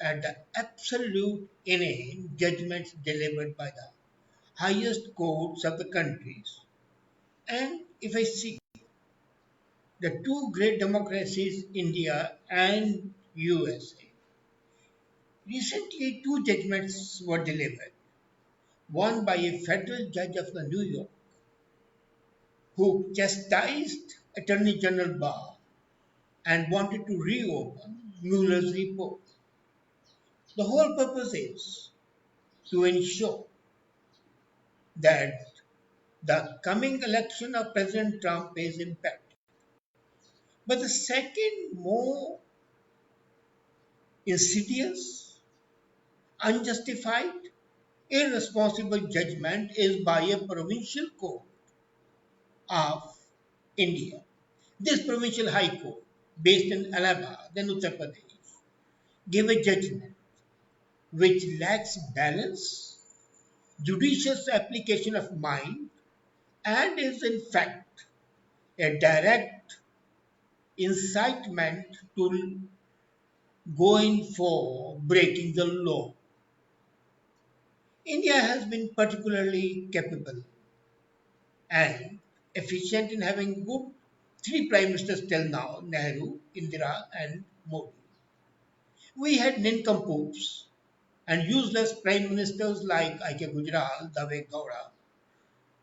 at the absolute inane judgments delivered by the highest courts of the countries. And if I see the two great democracies, India and USA, recently two judgments were delivered. One by a federal judge of the New York who chastised Attorney General Barr and wanted to reopen Mueller's report. The whole purpose is to ensure that the coming election of President Trump is impacted. But the second, more insidious, unjustified, irresponsible judgment is by a provincial court of India. This provincial high court, based in Allahabad, then Uttar Pradesh, gave a judgment which lacks balance, judicious application of mind, and is in fact a direct incitement to go in for breaking the law. India has been particularly capable and efficient in having good three prime ministers till now: Nehru, Indira, and Modi. We had nincompoops and useless prime ministers like I.K. Gujral, Dave Gowda,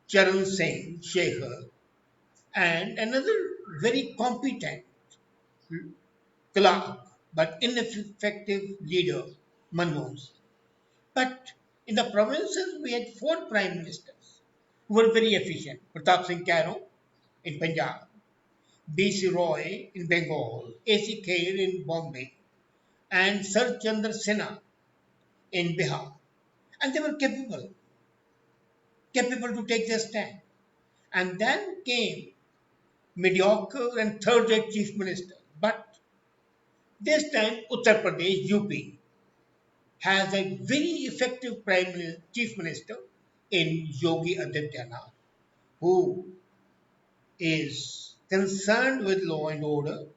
Charan Singh, Shekhar, and another very competent clerk but ineffective leader, Manmohan Singh. But in the provinces, we had four prime ministers who were very efficient: Pratap Singh Caro in Punjab, B.C. Roy in Bengal, A.C. Khair in Bombay, and Sar Chandra Sinha in Bihar. And they were capable to take their stand. And then came mediocre and third-rate chief minister. But this time, Uttar Pradesh, UP, has a very effective chief minister in Yogi Adityanath, who is concerned with law and order,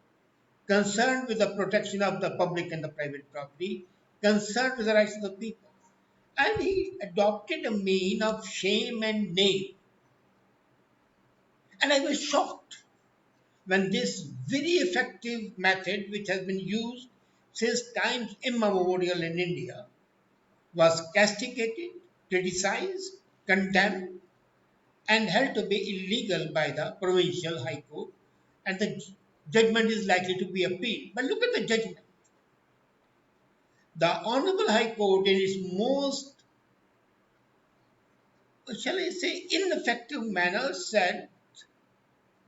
concerned with the protection of the public and the private property, concerned with the rights of the people. And he adopted a mean of shame and name. And I was shocked when this very effective method, which has been used since times immemorial in India, was castigated, criticized, condemned, and held to be illegal by the provincial high court, and the judgment is likely to be appealed. But look at the judgment. The Honorable High Court, in its most, shall I say, ineffective manner, said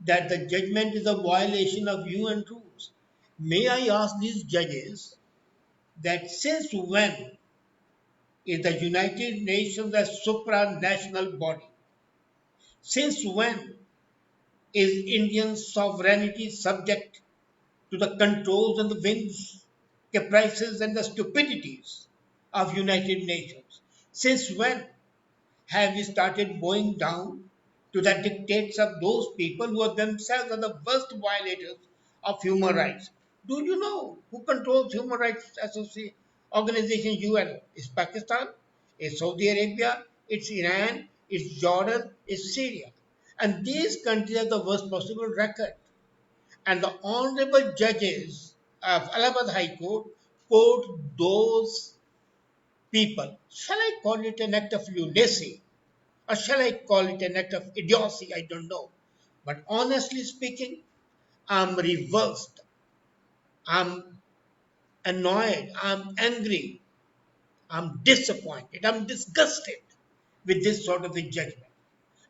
that the judgment is a violation of UN rules. May I ask these judges that since when is the United Nations a supranational body? Since when is Indian sovereignty subject to the controls and the whims, caprices and the stupidities of United Nations? Since when have we started bowing down to the dictates of those people who are themselves are the worst violators of human rights? Do you know who controls human rights organization UN? It's Pakistan, it's Saudi Arabia, it's Iran, it's Jordan, it's Syria. And these countries have the worst possible record. And the honorable judges of Allahabad High Court quote those people. Shall I call it an act of lunacy? Or shall I call it an act of idiocy? I don't know. But honestly speaking, I'm reversed. I'm annoyed. I'm angry. I'm disappointed. I'm disgusted with this sort of a judgment.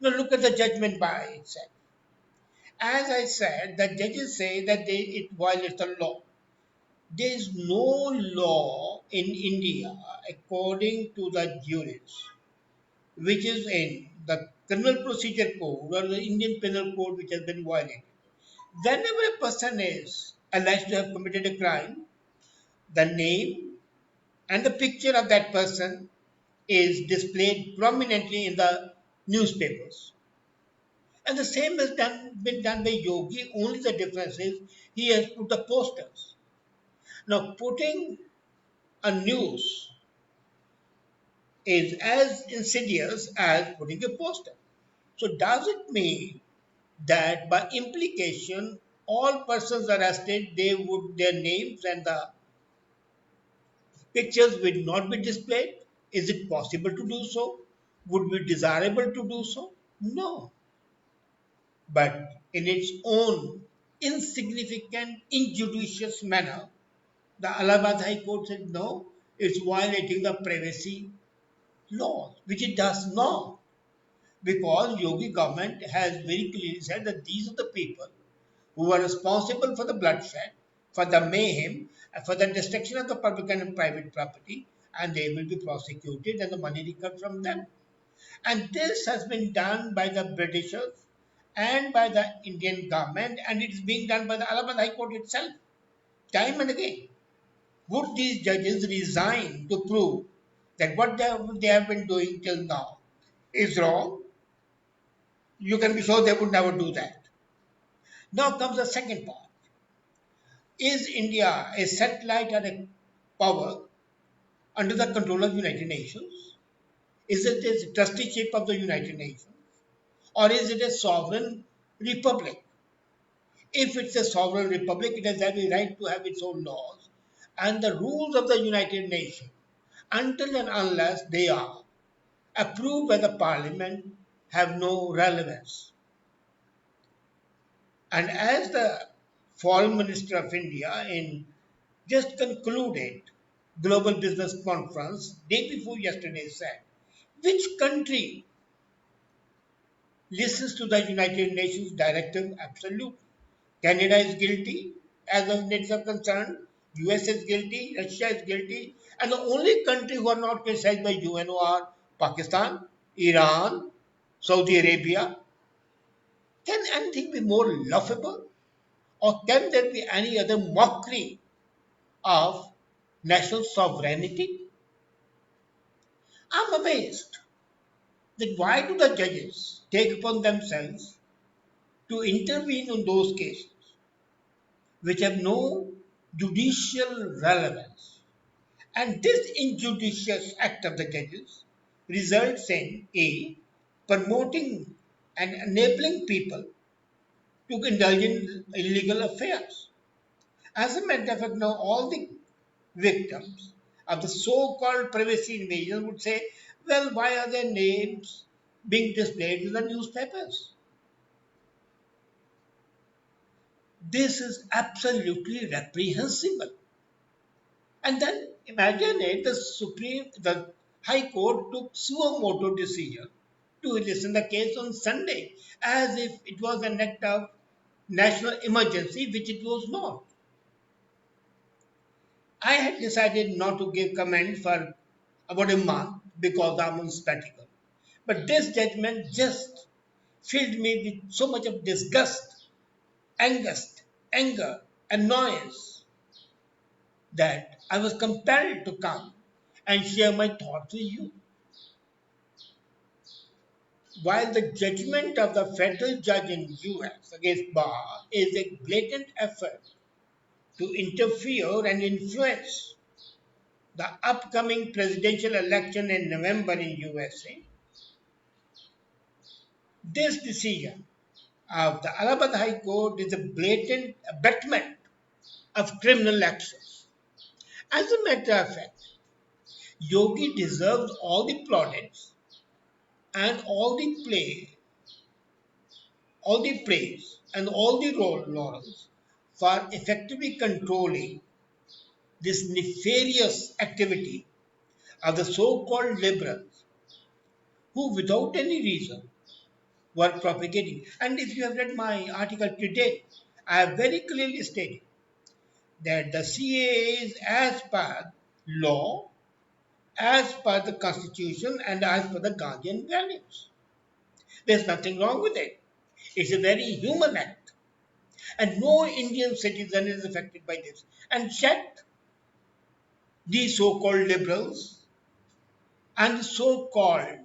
Now look at the judgment by itself. As I said, the judges say that it violates the law. There is no law in India according to the jurists, which is in the Criminal Procedure Code or the Indian Penal Code, which has been violated. Whenever a person is alleged to have committed a crime, the name and the picture of that person is displayed prominently in the newspapers. And the same has been done by Yogi, only the difference is he has put the posters. Now, putting a news is as insidious as putting a poster. So does it mean that by implication all persons arrested their names and the pictures will not be displayed? Is it possible to do so? Would be desirable to do so? No. But in its own insignificant, injudicious manner, the Allahabad High Court said no, it's violating the privacy laws, which it does not. Because Yogi government has very clearly said that these are the people who are responsible for the bloodshed, for the mayhem, and for the destruction of the public and private property, and they will be prosecuted and the money recovered from them. And this has been done by the Britishers and by the Indian government, and it is being done by the Allahabad High Court itself, time and again. Would these judges resign to prove that what they have been doing till now is wrong? You can be sure they would never do that. Now comes the second part. Is India a satellite or a power under the control of United Nations? Is it a trusteeship of the United Nations? Or is it a sovereign republic? If it's a sovereign republic, it has every right to have its own laws and the rules of the United Nations until and unless they are approved by the parliament have no relevance. And as the foreign minister of India in just concluded global business conference day before yesterday said, which country listens to the United Nations directive? Absolutely. Canada is guilty as of needs are concerned. US is guilty, Russia is guilty, and the only country who are not criticized by UNO are Pakistan, Iran, Saudi Arabia. Can anything be more laughable? Or can there be any other mockery of national sovereignty? I'm amazed that why do the judges take upon themselves to intervene in those cases which have no judicial relevance? And this injudicious act of the judges results in A. Promoting and enabling people to indulge in illegal affairs. As a matter of fact, now all the victims of the so called privacy invasion would say, well, why are their names being displayed in the newspapers? This is absolutely reprehensible. And then imagine it, the High Court took suo moto decision to listen the case on Sunday as if it was an act of national emergency, which it was not. I had decided not to give comment for about a month because I'm on spectacle. But this judgment just filled me with so much of disgust, angst, anger, annoyance that I was compelled to come and share my thoughts with you. While the judgment of the federal judge in US against Barr is a blatant effort to interfere and influence the upcoming presidential election in November in USA, this decision of the Allahabad High Court is a blatant abetment of criminal actions. As a matter of fact, Yogi deserves all the plaudits and all the praise and all the laurels for effectively controlling this nefarious activity of the so-called liberals who without any reason were propagating. And if you have read my article today, I have very clearly stated that the CAA is as per law, as per the constitution, and as per the Gandhian values. There's nothing wrong with it. It's a very human act. And no Indian citizen is affected by this. And yet, these so-called liberals and so-called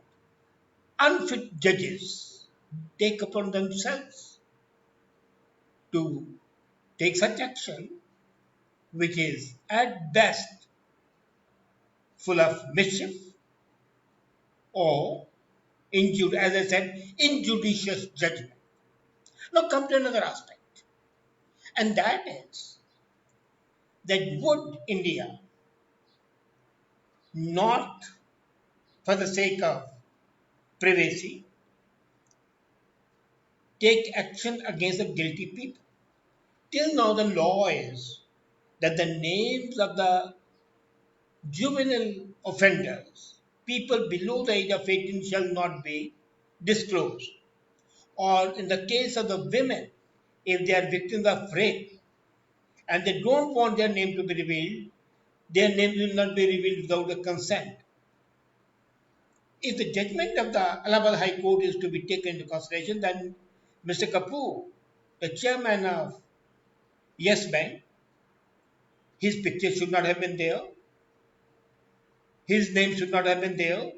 unfit judges take upon themselves to take such action, which is at best full of mischief, or as I said, injudicious judgment. Now come to another aspect, and that is that would India, not for the sake of privacy, take action against the guilty people? Till now, the law is that the names of the juvenile offenders, people below the age of 18, shall not be disclosed. Or in the case of the women, if they are victims of rape and they don't want their name to be revealed, their names will not be revealed without the consent. If the judgment of the Allahabad High Court is to be taken into consideration, then Mr. Kapoor, the chairman of Yes Bank, his picture should not have been there, his name should not have been there,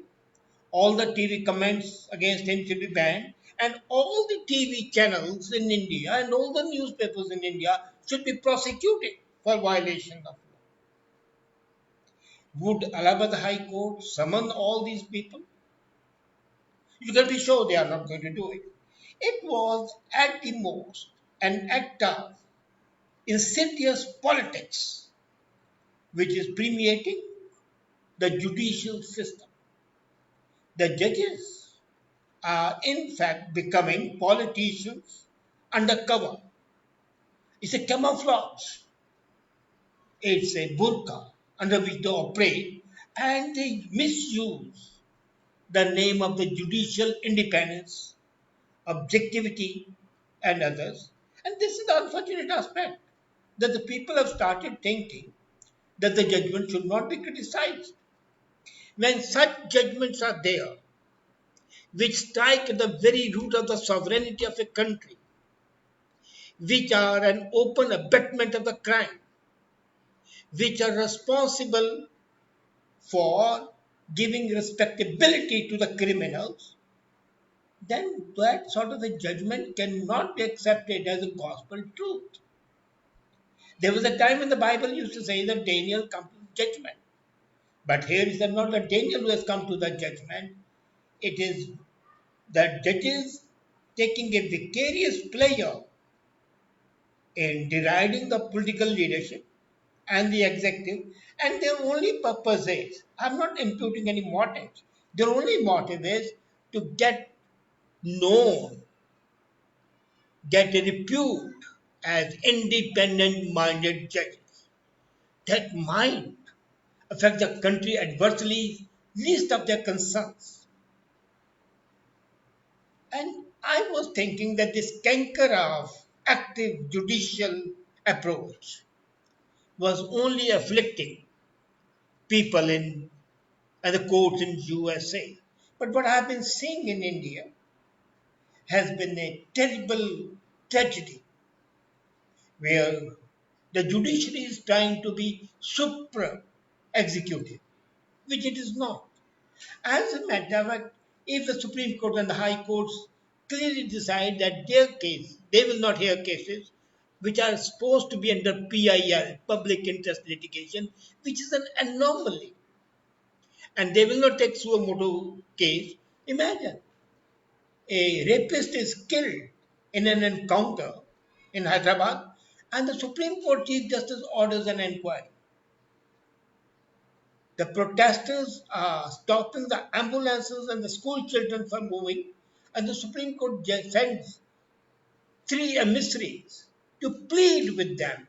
all the TV comments against him should be banned, and all the TV channels in India and all the newspapers in India should be prosecuted for violation of law. Would Allahabad High Court summon all these people? You can be sure they are not going to do it. It was at the most an act of insidious politics which is permeating the judicial system. The judges are in fact becoming politicians undercover. It's a camouflage. It's a burqa under which they operate, and they misuse the name of the judicial independence, objectivity, and others. And this is the unfortunate aspect that the people have started thinking that the judgment should not be criticized. When such judgments are there, which strike at the very root of the sovereignty of a country, which are an open abetment of the crime, which are responsible for giving respectability to the criminals, then that sort of a judgment cannot be accepted as a gospel truth. There was a time when the Bible used to say that Daniel comes to judgment. But here is not that Daniel who has come to the judgment. It is the judges taking a vicarious pleasure in deriding the political leadership and the executive, and their only purpose is, I'm not imputing any motives, their only motive is to get known, get a repute as independent minded judges. That might affect the country adversely, least of their concerns. And I was thinking that this canker of active judicial approach was only afflicting people in and the courts in USA. But what I've been seeing in India has been a terrible tragedy where the judiciary is trying to be supra executive, which it is not. As a matter of fact, if the Supreme Court and the High Courts clearly decide that their case, they will not hear cases which are supposed to be under PIL, public interest litigation, which is an anomaly, and they will not take suo motu case. Imagine a rapist is killed in an encounter in Hyderabad, and the Supreme Court Chief Justice orders an inquiry. The protesters are stopping the ambulances and the school children from moving, and the Supreme Court sends three emissaries to plead with them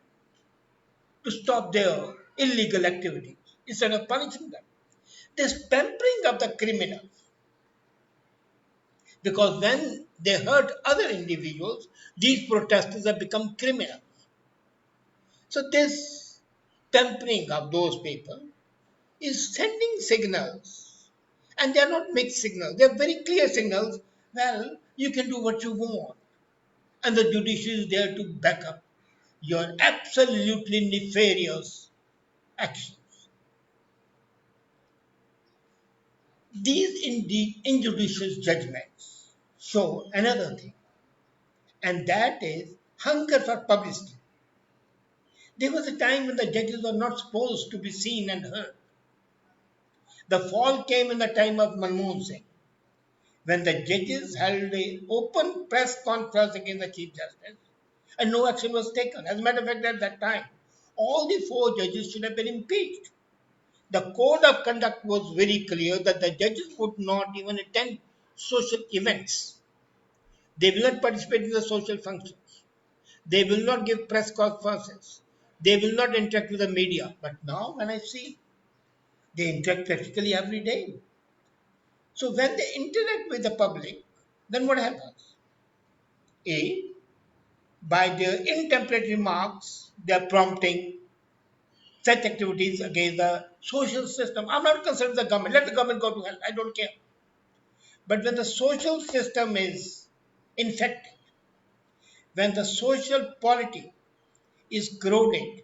to stop their illegal activities instead of punishing them. This pampering of the criminals, because when they hurt other individuals, these protesters have become criminals. So, this pampering of those people is sending signals, and they are not mixed signals, they are very clear signals. Well, you can do what you want, and the judiciary is there to back up your absolutely nefarious actions. These injudicious judgments show another thing, and that is hunger for publicity. There was a time when the judges were not supposed to be seen and heard. The fall came in the time of Manmohan Singh, when the judges held an open press conference against the Chief Justice and no action was taken. As a matter of fact, at that time, all the four judges should have been impeached. The code of conduct was very clear that the judges would not even attend social events. They will not participate in the social functions. They will not give press conferences. They will not interact with the media. But now, when I see, they interact practically every day. So, when they interact with the public, then what happens? A, by their intemperate remarks, they are prompting such activities against the social system. I'm not concerned with the government. Let the government go to hell. I don't care. But when the social system is infected, when the social polity is corroded,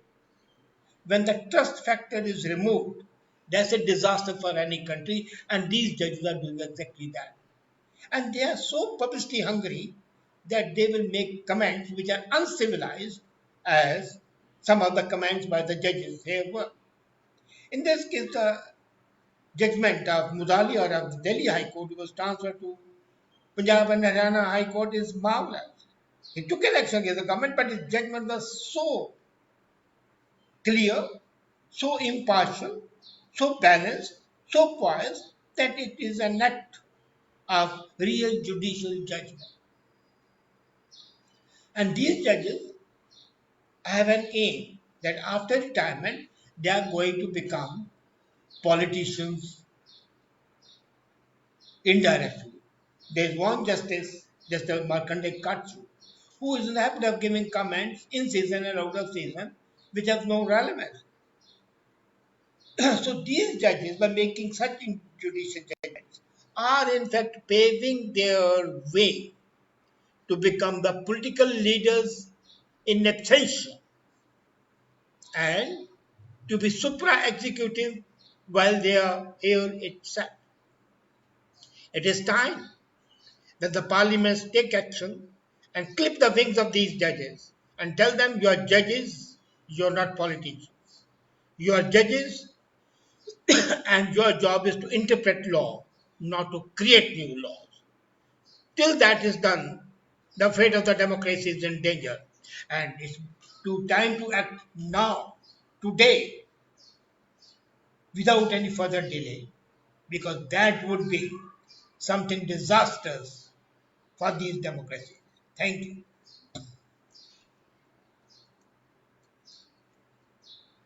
when the trust factor is removed, that's a disaster for any country. And these judges are doing exactly that. And they are so publicity hungry that they will make comments which are uncivilized, as some of the comments by the judges here were. In this case, the judgment of Mudali or of the Delhi High Court was transferred to Punjab and Haryana High Court is marvelous. He took an action against the government, but his judgment was so clear, so impartial, so balanced, so poised that it is an act of real judicial judgment. And these judges have an aim that after retirement they are going to become politicians indirectly. There is one justice, Justice Markandeya Katsu, who is in the habit of giving comments in season and out of season which have no relevance. So these judges, by making such judicial judgments, are in fact paving their way to become the political leaders in absentia and to be supra-executive while they are here itself. It is time that the parliaments take action and clip the wings of these judges and tell them you are judges, you are not politicians. You are judges and your job is to interpret law, not to create new laws. Till that is done, the fate of the democracy is in danger. And it's time to act now, today, without any further delay, because that would be something disastrous for these democracies. Thank you.